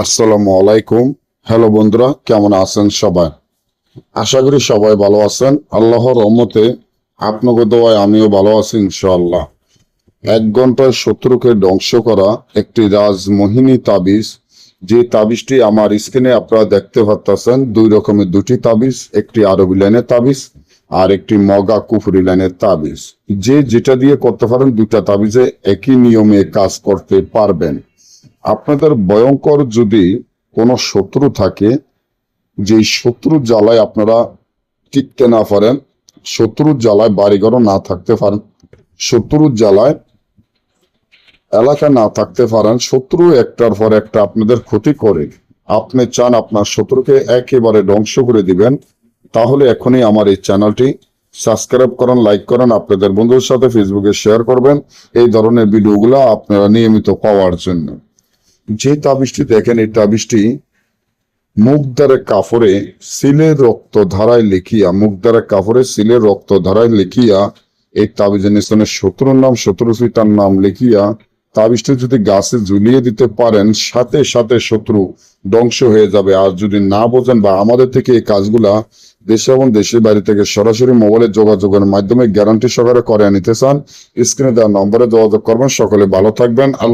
আসসালামু আলাইকুম। হ্যালো বন্ধুরা, কেমন আছেন সবাই? আশা করি সবাই ভালো আছেন। আল্লাহর রহমতে আপনাদের দোয়ায় আমিও ভালো আছি ইনশাআল্লাহ। 1 ঘন্টায় শত্রুকে ধ্বংস করা একটি রাজমোহিনী তাবিজ, যে তাবিজটি আমার স্ক্রিনে আপনারা দেখতে পাচ্ছেন। 2 রকমের 2টি তাবিজ, একটি আরবি লাইনের তাবিজ আর একটি মগা কুফরি লাইনের তাবিজ। যে যেটা দিয়ে করতে পারেন, 2টা তাবিজে একই নিয়মে কাজ করতে পারবেন। আপনাদের ভয়ঙ্কর যদি কোনো শত্রু থাকে, যে শত্রুর জ্বালায় আপনারা টিকতে না পারেন, শত্রুর জ্বালায় বাড়িঘরও না থাকতে পারেন, শত্রুর জ্বালায় এলাকা না থাকতে পারেন, শত্রু একটার পর একটা আপনাদের ক্ষতি করে, আপনি চান আপনার শত্রুকে একেবারে ধ্বংস করে দিবেন, তাহলে এখনই আমার এই চ্যানেলটি সাবস্ক্রাইব করেন, লাইক করেন, আপনাদের বন্ধুদের সাথে ফেসবুকে শেয়ার করবেন এই ধরনের ভিডিওগুলো আপনারা নিয়মিত পাওয়ার জন্য। যে তাবিজটি দেখেন, এই তাবিজটি মুখদ্বারে কাপড়ে সিলের রক্ত ধারায় লিখিয়া, মুখদ্বারে কাপড়ে সিলের রক্ত ধারায় লিখিয়া এই তাবিজের নিচনে শত্রুর নাম, শত্রু পিতার নাম লিখিয়া তাবিজটি যদি গাছে ঝুলিয়ে দিতে পারেন, সাথে সাথে শত্রু ধ্বংস হয়ে যাবে। আর যদি না বোঝেন বা আমাদের থেকে এই কাজগুলা দেশে এবং দেশের বাইরে থেকে সরাসরি মোবাইলে যোগাযোগের মাধ্যমে গ্যারান্টি সহকারে করে নিতে চান, স্ক্রিনে দেওয়া নম্বরে যোগাযোগ করবেন। সকলে ভালো থাকবেন। আল্লাহ।